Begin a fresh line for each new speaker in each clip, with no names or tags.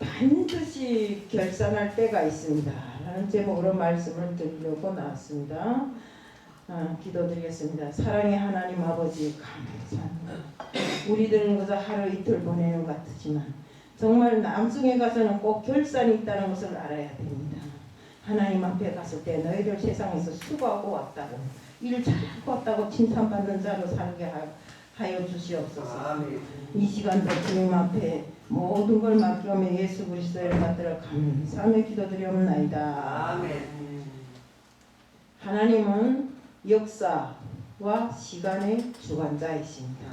반드시 결산할 때가 있습니다 라는 제목으로 말씀을 드리려고 나왔습니다. 기도드리겠습니다. 사랑의 하나님 아버지 감사합니다. 우리들은 그저 하루 이틀 보내는 것 같지만 정말 남승에 가서는 꼭 결산이 있다는 것을 알아야 됩니다. 하나님 앞에 갔을 때 너희들 세상에서 수고하고 왔다고 일 잘하고 왔다고 칭찬받는 자로 살게 하여 주시옵소서. 아멘. 이 시간도 주님 앞에 모든 걸 맡겨며 예수 그리스도를 받들어 감사하며 기도드리옵나이다. 아멘. 하나님은 역사와 시간의 주관자이십니다.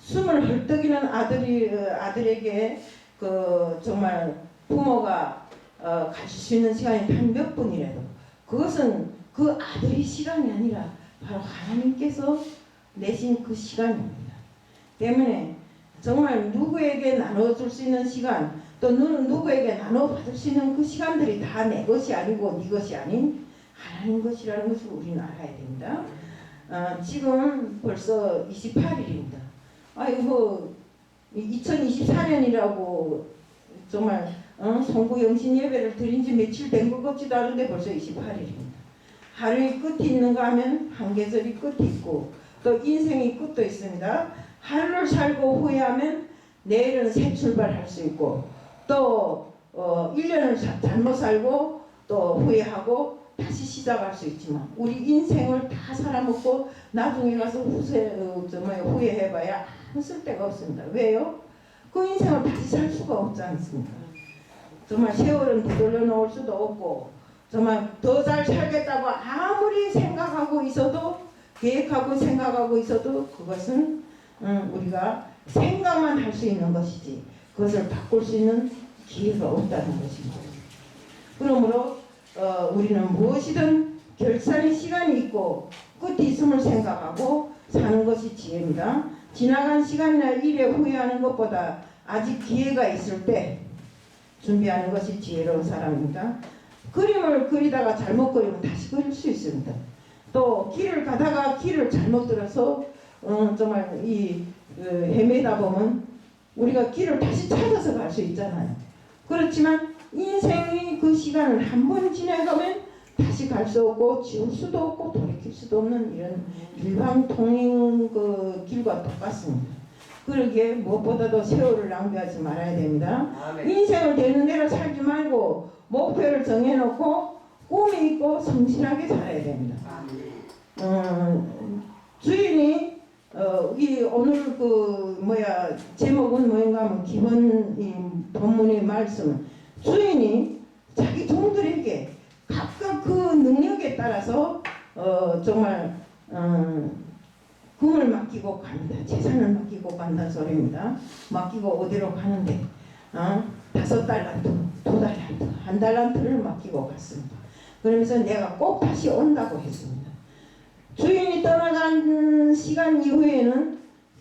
숨을 헐떡이는 아들에게 정말 부모가 가질 수 있는 시간이 단 몇 분이라도 그것은 그 아들의 시간이 아니라 바로 하나님께서 내신 그 시간입니다. 때문에 정말 누구에게 나눠줄 수 있는 시간 또 누구에게 나눠받을 수 있는 그 시간들이 다 내 것이 아니고 네 것이 아닌 하나님 것이라는 것을 우리는 알아야 됩니다. 지금 벌써 28일입니다. 아이고 2024년이라고 정말 송구 영신 예배를 드린 지 며칠 된 것 같지도 않은데 벌써 28일입니다. 하루의 끝이 있는가 하면 한 계절이 끝이 있고 또 인생의 끝도 있습니다. 하루를 살고 후회하면 내일은 새 출발할 수 있고 또 1년을 잘못 살고 또 후회하고 다시 시작할 수 있지만 우리 인생을 다 살아먹고 나중에 가서 후회해봐야 아무 쓸데가 없습니다. 왜요? 그 인생을 다시 살 수가 없지 않습니까? 정말 세월은 되돌려 놓을 수도 없고 정말 더 잘 살겠다고 아무리 생각하고 있어도 계획하고 생각하고 있어도 그것은 우리가 생각만 할 수 있는 것이지 그것을 바꿀 수 있는 기회가 없다는 것입니다. 그러므로 우리는 무엇이든 결산의 시간이 있고 끝이 있음을 생각하고 사는 것이 지혜입니다. 지나간 시간이나 일에 후회하는 것보다 아직 기회가 있을 때 준비하는 것이 지혜로운 사람입니다. 그림을 그리다가 잘못 그리면 다시 그릴 수 있습니다. 또 길을 가다가 길을 잘못 들어서 정말 헤매다 보면 우리가 길을 다시 찾아서 갈 수 있잖아요. 그렇지만 인생의 그 시간을 한 번 지나가면 다시 갈 수 없고 지울 수도 없고 돌이킬 수도 없는 이런 일방통행 그 길과 똑같습니다. 그러기에 무엇보다도 세월을 낭비하지 말아야 됩니다. 아멘. 인생을 되는 대로 살지 말고 목표를 정해놓고 꿈이 있고 성실하게 살아야 됩니다. 주인이 오늘 제목은 뭐인가 하면 기본 본문의 말씀은 주인이 자기 종들에게 각각 그 능력에 따라서 정말 금을 맡기고 갑니다. 재산을 맡기고 간다는 소리입니다. 맡기고 어디로 가는데 5달란트, 2달란트, 1달란트를 맡기고 갔습니다. 그러면서 내가 꼭 다시 온다고 했습니다. 주인이 떠나간 시간 이후에는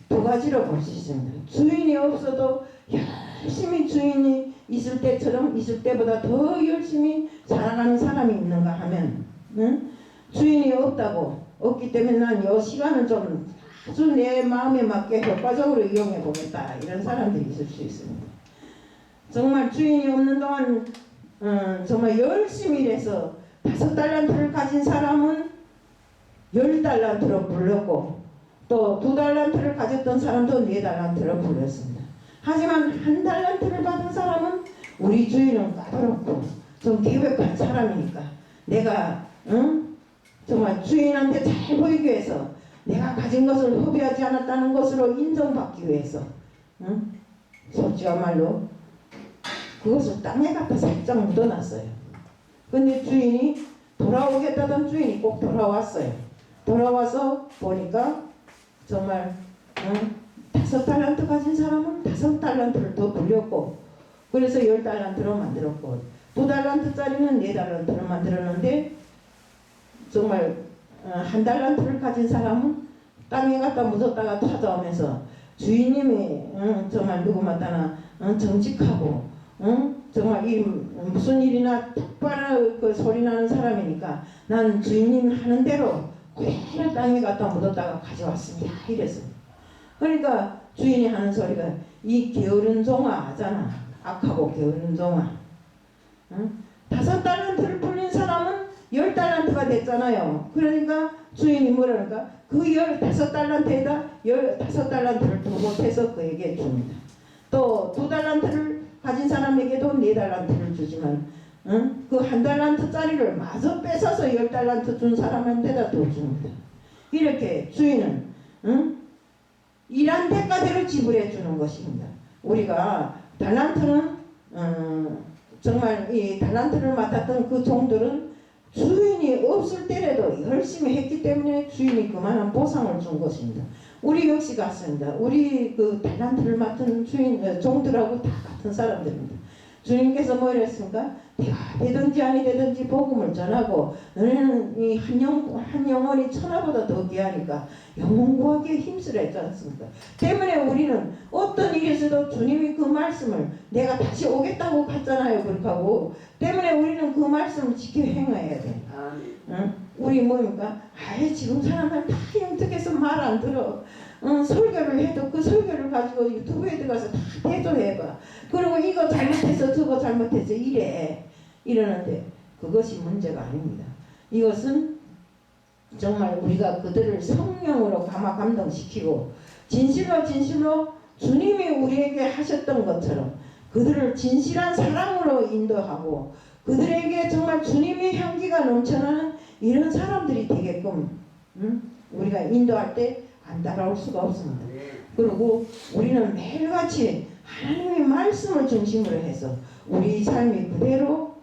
두 가지로 볼 수 있습니다. 주인이 없어도 열심히 주인이 있을 때처럼 있을 때보다 더 열심히 살아가는 사람이 있는가 하면 주인이 없기 때문에 난 이 시간을 좀 아주 내 마음에 맞게 효과적으로 이용해 보겠다 이런 사람들이 있을 수 있습니다. 정말 주인이 없는 동안 정말 열심히 일해서 5달란트를 가진 사람은 10달란트로 불렀고 또 2달란트를 가졌던 사람도 4달란트로 불렸습니다. 하지만 1달란트를 받은 사람은 우리 주인은 까다롭고 좀 계획한 사람이니까 내가 정말 주인한테 잘 보이기 위해서 내가 가진 것을 허비하지 않았다는 것으로 인정받기 위해서 솔직한 말로 그것을 땅에 갖다 살짝 묻어놨어요. 근데 주인이 돌아오겠다던 주인이 꼭 돌아왔어요. 돌아와서 보니까 정말 5달란트 가진 사람은 5달란트를 더 불렸고 그래서 10달란트로 만들었고 2달란트짜리는 4달란트로 만들었는데 정말 1달란트를 가진 사람은 땅에 갖다 묻었다가 찾아오면서 주인님이 정말 누구마다나 정직하고 정말 이 무슨 일이나 똑바로 그 소리 나는 사람이니까 난 주인님 하는 대로 그대로 땅에 갖다 묻었다가 가져왔습니다. 이랬습니다. 그러니까 주인이 하는 소리가 이 게으른 종아 하잖아. 악하고 게으른 종아. 응? 5달란트를 불린 사람은 10달란트가 됐잖아요. 그러니까 주인이 뭐라니까 그 15달란트에다 15달란트를 더 못해서 그에게 줍니다. 또 2달란트를 가진 사람에게도 4달란트를 주지만 응? 그 1달란트짜리를 마저 뺏어서 10달란트 준 사람한테다 더 줍니다. 이렇게 주인은 응? 일한 대가대로 지불해 주는 것입니다. 우리가 달란트는 정말 이 달란트를 맡았던 그 종들은 주인이 없을 때라도 열심히 했기 때문에 주인이 그만한 보상을 준 것입니다. 우리 역시 같습니다. 우리 그 달란트를 맡은 종들하고 다 같은 사람들입니다. 주님께서 뭐 이랬습니까? 네가 되든지 아니 되든지 복음을 전하고 너네는 이 한 영혼이 천하보다 더 귀하니까 영혼 구하기에 힘쓰라 했지 않습니까? 때문에 우리는 어떤 일이 있어도 주님이 그 말씀을 내가 다시 오겠다고 갔잖아요. 그렇게 하고 때문에 우리는 그 말씀을 지켜 행해야 돼. 응? 우리 뭡니까? 아예 지금 사람들 다 영특해서 말 안 들어. 설교를 해도 그 설교를 가지고 유튜브에 들어가서 다 대조해봐. 그리고 이거 잘못했어 저거 잘못했어 이러는데 그것이 문제가 아닙니다. 이것은 정말 우리가 그들을 성령으로 감화 감동시키고 진실로 주님이 우리에게 하셨던 것처럼 그들을 진실한 사랑으로 인도하고 그들에게 정말 주님의 향기가 넘쳐나는 이런 사람들이 되게끔 우리가 인도할 때 안 따라올 수가 없습니다. 그리고 우리는 매일같이 하나님의 말씀을 중심으로 해서 우리 삶이 그대로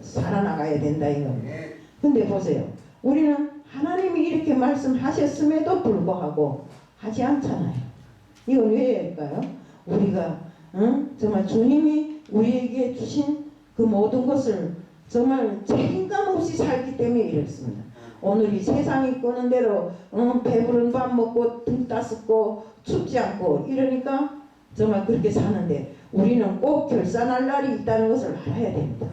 살아나가야 된다 이겁니다. 근데 보세요. 우리는 하나님이 이렇게 말씀하셨음에도 불구하고 하지 않잖아요. 이건 왜일까요? 우리가 정말 주님이 우리에게 주신 그 모든 것을 정말 책임감 없이 살기 때문에 이렇습니다. 오늘 이 세상이 끄는 대로 배부른 밥 먹고 등 따숩고 춥지 않고 이러니까 정말 그렇게 사는데 우리는 꼭 결산할 날이 있다는 것을 알아야 됩니다.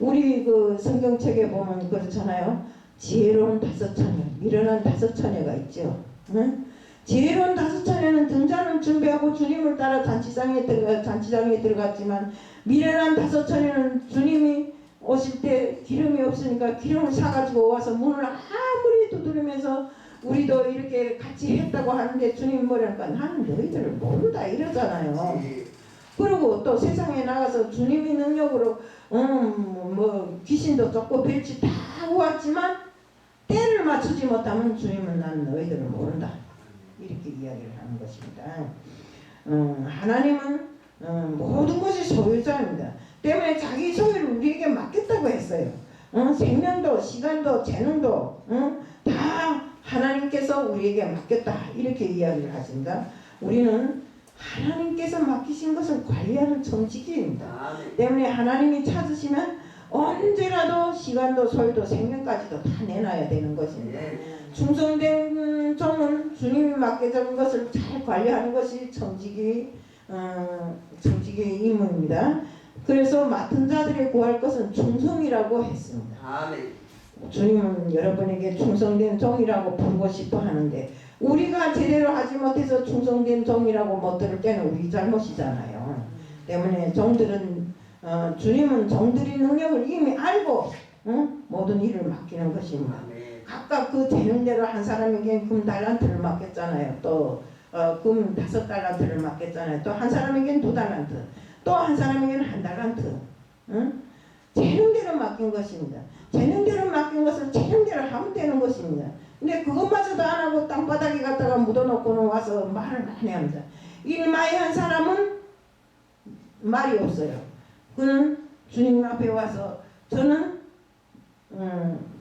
우리 그 성경책에 보면 그렇잖아요. 지혜로운 5처녀, 미련한 5처녀가 있죠. 응? 지혜로운 5처녀는 등잔을 준비하고 주님을 따라 잔치장에 들어갔지만 미련한 5처녀는 주님이 오실 때 기름이 없으니까 기름을 사가지고 와서 문을 아무리 두드리면서 우리도 이렇게 같이 했다고 하는데 주님 뭐랄까 나는 너희들을 모른다 이러잖아요. 그리고 또 세상에 나가서 주님의 능력으로 뭐 귀신도 쫓고 별짓 다 보았지만 때를 맞추지 못하면 주님은 나는 너희들을 모른다 이렇게 이야기를 하는 것입니다. 하나님은 모든 것이 소유자입니다. 때문에 자기 소유를 우리에게 맡겼다고 했어요. 생명도 시간도 재능도 다 하나님께서 우리에게 맡겼다 이렇게 이야기를 하십니다. 우리는 하나님께서 맡기신 것을 관리하는 청지기입니다. 때문에 하나님이 찾으시면 언제라도 시간도 소유도 생명까지도 다 내놔야 되는 것입니다. 충성된 종은 주님이 맡겨준 것을 잘 관리하는 것이 청지기의 임무입니다. 그래서 맡은 자들의 구할 것은 충성이라고 했습니다. 주님은 여러분에게 충성된 종이라고 부르고 싶어 하는데 우리가 제대로 하지 못해서 충성된 종이라고 못 들을 때는 우리 잘못이잖아요. 때문에 종들은 주님은 종들의 능력을 이미 알고 모든 일을 맡기는 것입니다. 각각 그 재능대로 한 사람에게 금 달란트를 맡겼잖아요. 또 금 5달란트를 맡겼잖아요. 또 한 사람에게는 2달란트, 또 한 사람에게는 1달란트. 재능대로 맡긴 것입니다. 재능대로 맡긴 것을 재능대로 하면 되는 것입니다. 근데 그것마저도 안 하고 땅바닥에 갖다가 묻어놓고는 와서 말을 많이 합니다. 일마에 한 사람은 말이 없어요. 그는 주님 앞에 와서 저는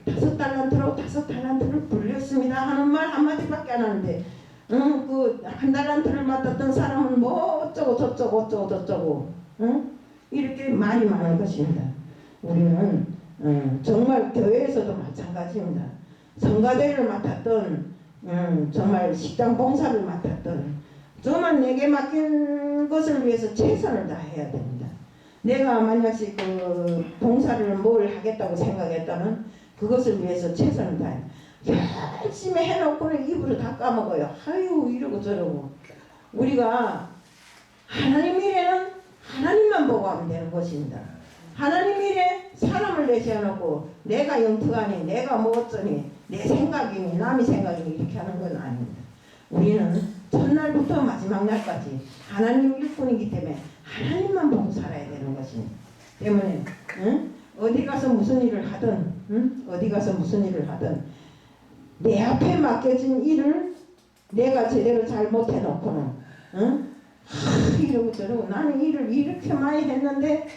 5달란트로 5달란트를 불렸습니다 하는 말 한마디밖에 안 하는데 그 1달란트를 맡았던 사람은 뭐 어쩌고 저쩌고 이렇게 말이 많은 것입니다. 우리는 정말 교회에서도 마찬가지입니다. 성가대를 맡았던 정말 식당 봉사를 맡았던 정말 내게 맡긴 것을 위해서 최선을 다해야 됩니다. 내가 만약에 그 봉사를 뭘 하겠다고 생각했다면 그것을 위해서 최선을 다해 열심히 해놓고는 입으로 다 까먹어요. 아유 이러고 저러고. 우리가 하나님 일에는 하나님만 보고 하면 되는 것입니다. 하나님 일에 사람을 내세워놓고 내가 영특하니 내가 뭐 어쩌니 내 생각이니 남의 생각이니 이렇게 하는 건 아닙니다. 우리는 첫날부터 마지막 날까지 하나님 일뿐이기 때문에 하나님만 보고 살아야 되는 것입니다. 때문에 어디 가서 무슨 일을 하든 어디 가서 무슨 일을 하든 내 앞에 맡겨진 일을 내가 제대로 잘 못해놓고는 이러고 저러고 나는 일을 이렇게 많이 했는데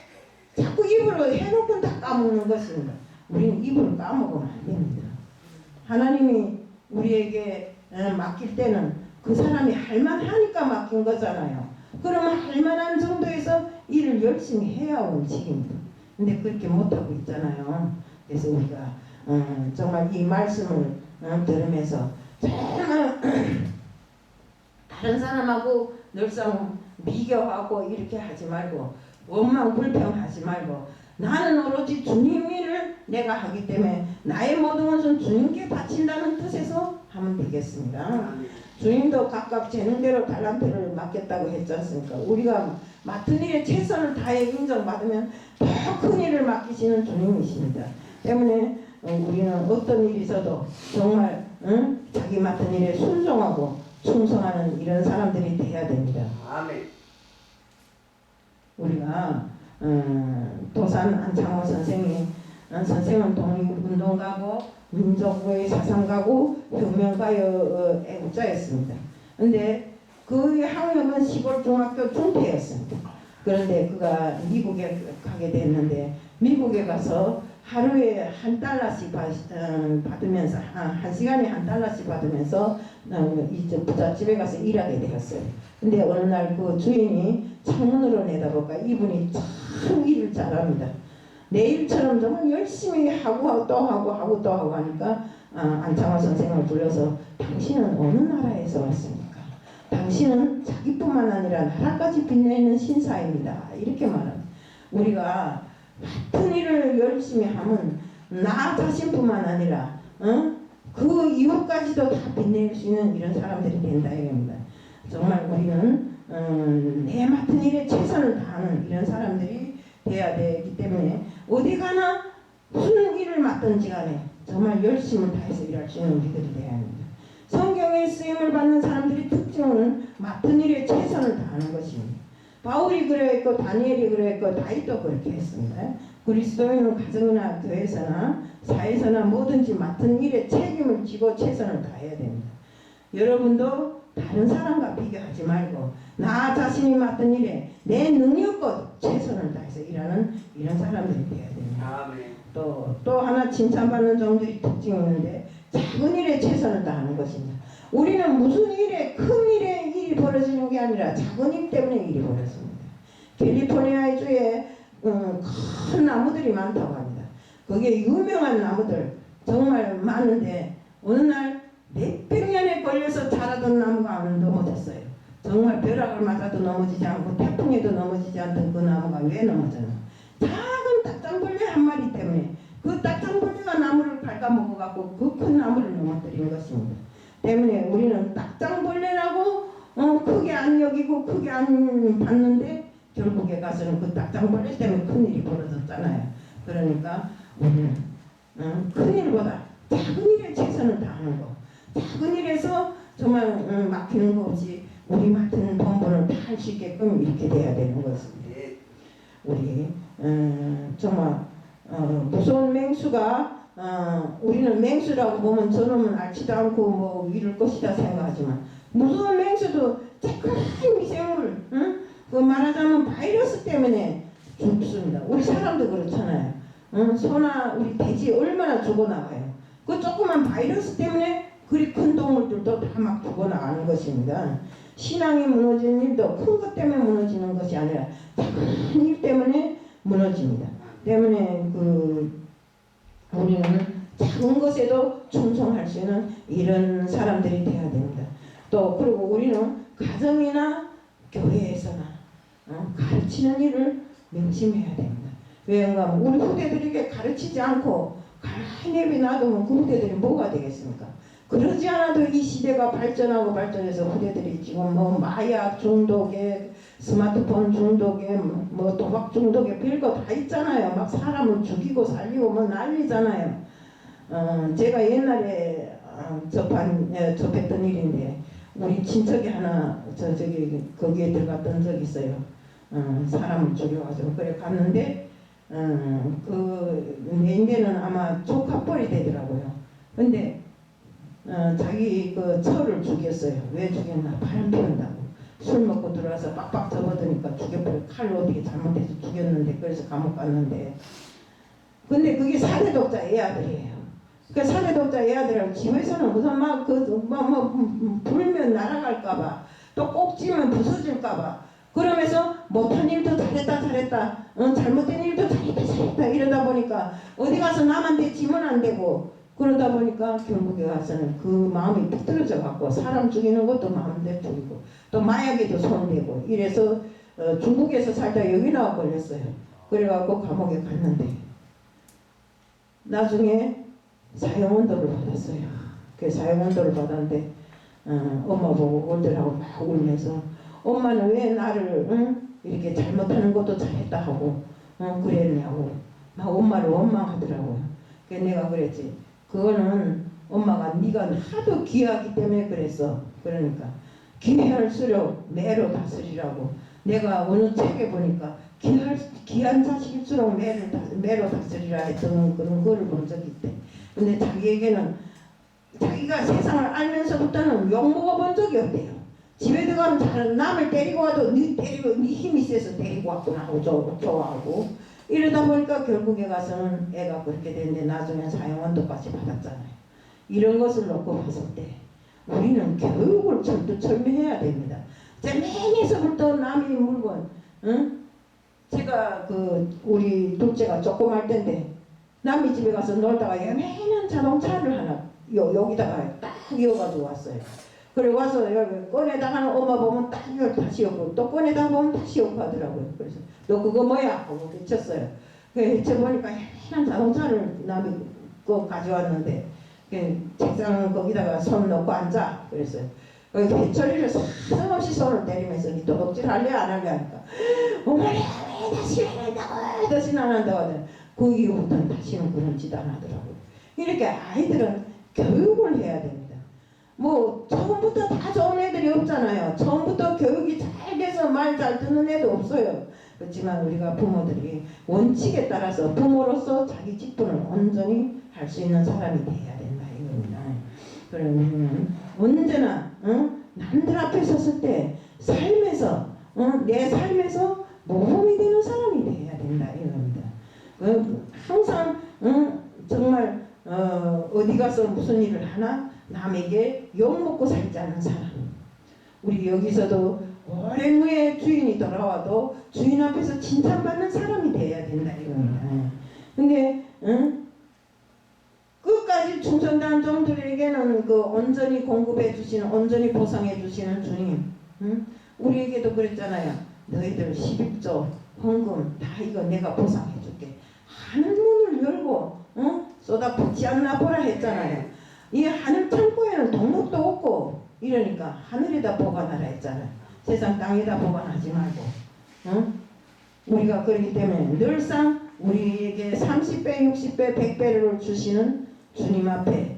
자꾸 입으로 해놓고는 다 까먹는 것입니다. 우리는 입으로 까먹으면 안 됩니다. 하나님이 우리에게 맡길 때는 그 사람이 할만하니까 맡긴 거잖아요. 그러면 할만한 정도에서 일을 열심히 해야 움직입니다. 근데 그렇게 못하고 있잖아요. 그래서 우리가 정말 이 말씀을 들으면서 정말 다른 사람하고 늘상 비교하고 이렇게 하지 말고 원망 불평하지 말고 나는 오로지 주님 일을 내가 하기 때문에 나의 모든 것은 주님께 바친다는 뜻에서 하면 되겠습니다. 주님도 각각 재능대로 달란트를 맡겼다고 했지 않습니까? 우리가 맡은 일에 최선을 다해 인정받으면 더 큰 일을 맡기시는 주님이십니다. 때문에 우리는 어떤 일이 있어도 정말 자기 맡은 일에 순종하고 충성하는 이런 사람들이 돼야 됩니다.
아멘.
우리가 도산 안창호 선생이 선생은 독립운동가고 민족의 사상가고 혁명가의 애국자였습니다. 그런데 그의 학력은 시골중학교 중퇴였습니다. 그런데 그가 미국에 가게 됐는데 미국에 가서 하루에 $1 받으면서 한 시간에 $1 받으면서 이제 부잣집에 가서 일하게 되었어요. 근데 어느 날 그 주인이 창문으로 내다보니까 이분이 참 일을 잘합니다. 내일처럼 정말 열심히 하고 또 하고 하니까 안창호 선생을 불러서 당신은 어느 나라에서 왔습니까? 당신은 자기뿐만 아니라 나라까지 빛내는 신사입니다. 이렇게 말합니다. 우리가 같은 일을 열심히 하면 나 자신뿐만 아니라 그 이웃까지도 다 빛낼 수 있는 이런 사람들이 된다 이겁니다. 정말 우리는 내 맡은 일에 최선을 다하는 이런 사람들이 돼야 되기 때문에 어디 가나 무슨 일을 맡든지 간에 정말 열심을 다해서 일할 수 있는 우리들이 돼야 합니다. 성경에 쓰임을 받는 사람들의 특징은 맡은 일에 최선을 다하는 것입니다. 바울이 그랬고 다니엘이 그랬고 다윗도 그렇게 했습니다. 그리스도인은 가정이나 교회에서나 사회에서나 뭐든지 맡은 일에 책임을 지고 최선을 다해야 됩니다. 여러분도 다른 사람과 비교하지 말고 나 자신이 맡은 일에 내 능력껏 최선을 다해서 일하는 이런 사람들이 되어야 됩니다. 또 하나 칭찬받는 점들이 특징이 있는데 작은 일에 최선을 다하는 것입니다. 우리는 무슨 일에 큰 일에 일이 벌어지는 게 아니라 작은 일 때문에 일이 벌어집니다. 캘리포니아 주에 큰 나무들이 많다고 합니다. 그게 유명한 나무들 정말 많은데 어느 날 몇백 년에 걸려서 자라던 나무가 안 넘어졌어요. 정말 벼락을 맞아도 넘어지지 않고 태풍에도 넘어지지 않던 그 나무가 왜 넘어졌나? 작은 딱정벌레 한 마리 때문에 그 딱정벌레가 나무를 갉아먹어갖고 그 큰 나무를 넘어뜨리는 것입니다. 때문에 우리는 딱정벌레라고 크게 안 여기고 크게 안 봤는데 결국에 가서는 그 딱정벌레 때문에 큰일이 벌어졌잖아요. 그러니까 우리는 큰 일보다 작은 일에 최선을 다하는 거, 작은 일에서 정말 막히는 거 없이 우리 맡은 본분을 다 할 수 있게끔 이렇게 돼야 되는 것입니다. 우리 정말 무서운 맹수가 우리는 맹수라고 보면 저놈은 앓지도 않고 뭐 이럴 것이다 생각하지만 무서운 맹수도 착한 미생물, 그 말하자면 바이러스 때문에 죽습니다. 우리 사람도 그렇잖아요. 소나 우리 돼지 얼마나 죽어나가요. 그 조그만 바이러스 때문에 그리 큰 동물들도 다 막 죽어나가는 것입니다. 신앙이 무너지는 일도 큰 것 때문에 무너지는 것이 아니라 작은 일 때문에 무너집니다. 때문에 우리는 작은 것에도 충성할 수 있는 이런 사람들이 되어야 됩니다. 또 그리고 우리는 가정이나 교회에서나 가르치는 일을 명심해야 됩니다. 왜냐하면 우리 후대들에게 가르치지 않고 가만히 내비놔두면 그 후대들이 뭐가 되겠습니까? 그러지 않아도 이 시대가 발전하고 발전해서 후대들이 지금 뭐 마약 중독에 스마트폰 중독에 뭐 도박 중독에 별거 다 있잖아요. 막 사람을 죽이고 살리고 뭐 난리잖아요. 제가 옛날에 접했던 일인데 우리 친척이 하나 저기 거기에 들어갔던 적이 있어요. 사람을 죽여가지고 그래 갔는데 그 내년에는 아마 조카뻘이 되더라고요. 근데 자기 그 처를 죽였어요. 왜 죽였나? 바람 피운다고. 술 먹고 들어와서 빡빡 접어드니까 죽여버려. 칼로 어떻게 잘못해서 죽였는데 그래서 감옥 갔는데 근데 그게 사대독자 애아들이에요. 그 사대독자 애아들은 집에서는 무슨 불면 날아갈까봐 또 꼭지면 부서질까봐 그러면서 못한 일도 잘했다 잘못된 일도 잘했다 이러다 보니까 어디 가서 남한테 지면 안 되고 그러다 보니까 결국에 가서는 그 마음이 비틀어져 갖고 사람 죽이는 것도 마음대로 죽이고 또 마약에도 손대고 이래서 중국에서 살다 여기 나와 걸렸어요. 그래갖고 감옥에 갔는데 나중에 사형원도를 받았어요. 그 사형원도를 받았는데 엄마 보고 울더라고 막 울면서 엄마는 왜 나를 이렇게 잘못하는 것도 잘했다 하고 그랬냐고 막 엄마를 원망하더라고요. 그래서 내가 그랬지. 그거는 엄마가 네가 하도 귀하기 때문에 그랬어. 그러니까 귀할수록 매로 다스리라고. 내가 어느 책에 보니까 귀한 자식일수록 매로 다스리라 했던 그런 거를 본 적이 있대. 근데 자기에게는 자기가 세상을 알면서부터는 욕먹어본 적이 없대요. 집에 들어가면 남을 때리고 와도 네 힘이 세서 데리고 왔구나 하고 좋아하고 이러다 보니까 결국에 가서는 애가 그렇게 되는데 나중에 사형원도까지 받았잖아요. 이런 것을 놓고 봤을 때 우리는 교육을 철두철미해야 됩니다. 맨에서부터 남의 물건, 제가 우리 둘째가 조그만 때인데 남의 집에 가서 놀다가 예매한 자동차를 하나 여기다가 딱 이어가지고 왔어요. 그리고 와서 여기 꺼내다가는 엄마 보면 딱 이걸 다시 엮고 또 꺼내다가 보면 다시 엮고 하더라고요. 그래서 너 그거 뭐야? 하고 외쳤어요. 외쳐보니까 예매한 자동차를 남이 가져왔는데 책상 거기다가 손 넣고 앉아. 그랬어요. 회초리를 사정없이 손을 때리면서 니 도둑질 할래 안 할래 하니까 어머니 왜 다시 안 한다고 다시는 안 한다고 하더니 그 이후부터는 다시는 그런 짓 안 하더라고요. 이렇게 아이들은 교육을 해야 됩니다. 뭐 처음부터 다 좋은 애들이 없잖아요. 처음부터 교육이 잘 돼서 말 잘 듣는 애도 없어요. 그렇지만 우리가 부모들이 원칙에 따라서 부모로서 자기 직분을 온전히 할 수 있는 사람이 돼야 된다 이겁니다. 그러면 언제나 남들 앞에 섰을 때 삶에서 내 삶에서 모범이 되는 사람이 돼야 된다 이겁니다. 항상 정말 어디 가서 무슨 일을 하나 남에게 욕먹고 살지 않는 사람. 우리 여기서도 오랜 후에 주인이 돌아와도 주인 앞에서 칭찬받는 사람이 돼야 된다 이겁니다. 근데 끝까지 충성된 종들에게는 그 온전히 공급해 주시는, 온전히 보상해 주시는 주님. 우리에게도 그랬잖아요. 너희들 11조 헌금 다 이거 내가 보상해 줄게. 하늘 문을 열고 쏟아붓지 않나 보라 했잖아요. 이 하늘 창고에는 동력도 없고 이러니까 하늘에다 보관하라 했잖아요. 세상 땅에다 보관하지 말고. 우리가 그렇기 때문에 늘상 우리에게 30배, 60배, 100배를 주시는 주님 앞에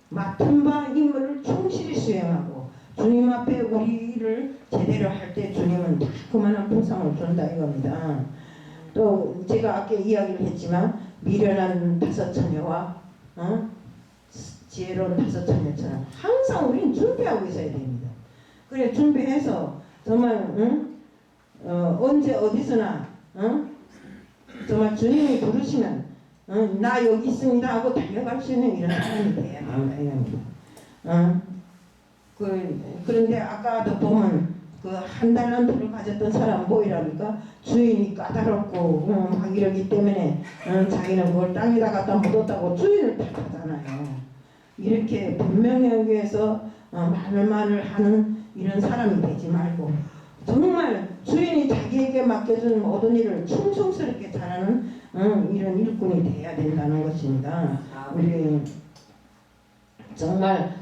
맡은 바 임무를 충실히 수행하고 주님 앞에 우리를 제대로 할 때 주님은 다 그만한 보상을 준다 이겁니다. 또 제가 아까 이야기를 했지만 미련한 다섯 처녀와 지혜로운 다섯 처녀처럼 항상 우리는 준비하고 있어야 됩니다. 그래 준비해서 정말 언제 어디서나 정말 주님이 부르시면 나 여기 있습니다 하고 달려갈 수 있는 이런 사람이 돼야 된다. 그런데 아까도 보면 그 한 달란트를 가졌던 사람 뭐이랍니까? 주인이 까다롭고 막 이러기 때문에 자기는 그걸 땅에다 갖다 묻었다고 주인을 탓하잖아요. 이렇게 분명하게 해서 말을 하는 이런 사람이 되지 말고 정말 주인이 자기에게 맡겨준 모든 일을 충성스럽게 잘하는 이런 일꾼이 돼야 된다는 것입니다. 우리 정말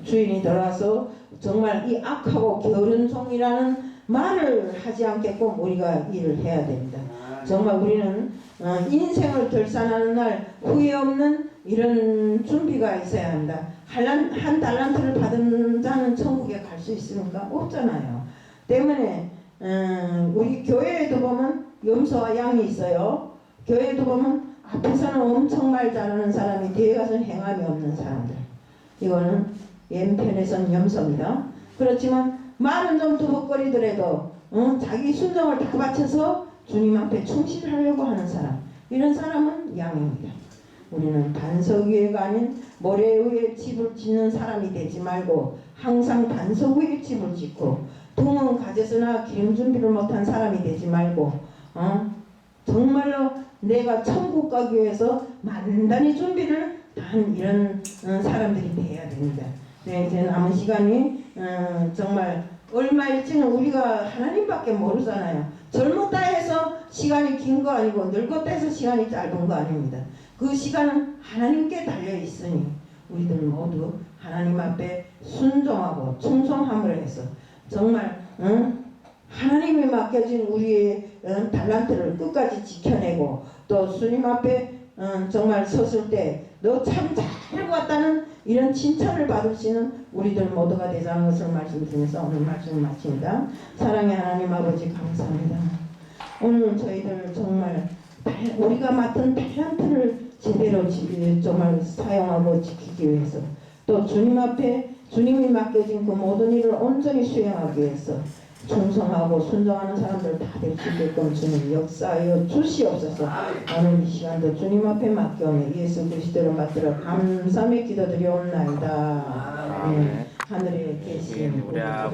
주인이 들어와서 정말 이 악하고 게으른 종이라는 말을 하지 않게끔 우리가 일을 해야 됩니다. 정말 우리는 인생을 결산하는 날 후회 없는 이런 준비가 있어야 합니다. 한 달란트를 받은 자는 천국에 갈 수 있습니까? 없잖아요. 때문에 우리 교회에도 보면 염소와 양이 있어요. 교회에도 보면 앞에서는 엄청 말 잘하는 사람이 뒤에 가서는 행함이 없는 사람들. 이거는 왼편에서는 염소입니다. 그렇지만 말은 좀 두벅거리더라도 자기 순종을 다 바쳐서 주님 앞에 충실하려고 하는 사람, 이런 사람은 양입니다. 우리는 반석 위에가 아닌 모래 위에 집을 짓는 사람이 되지 말고 항상 반석 위에 집을 짓고 둥은 가졌으나 기름 준비를 못한 사람이 되지 말고 정말로 내가 천국 가기 위해서 만단히 준비를 한 이런 사람들이 되어야 됩니다. 네, 이제 남은 시간이 정말 얼마일지는 우리가 하나님밖에 모르잖아요. 젊었다 해서 시간이 긴 거 아니고 늙었다 해서 시간이 짧은 거 아닙니다. 그 시간은 하나님께 달려 있으니 우리들 모두 하나님 앞에 순종하고 충성함을 해서 정말 하나님이 맡겨진 우리의 달란트를 끝까지 지켜내고 또 주님 앞에 정말 섰을 때 너 참 잘 왔다는 이런 칭찬을 받을 수 있는 우리들 모두가 되자는 것을 말씀드리면서 오늘 말씀을 마칩니다. 사랑의 하나님 아버지 감사합니다. 오늘 저희들 정말 우리가 맡은 달란트를 제대로 정말 사용하고 지키기 위해서 또 주님 앞에 주님이 맡겨진 그 모든 일을 온전히 수행하기 위해서 충성하고 순종하는 사람들 다 될 수 있게끔 주님 역사하여 주시옵소서. 오늘 이 시간도 주님 앞에 맡겨오며 예수 그리스도를 받들어 감사의 기도드리옵나이다. 하늘에 계신 우리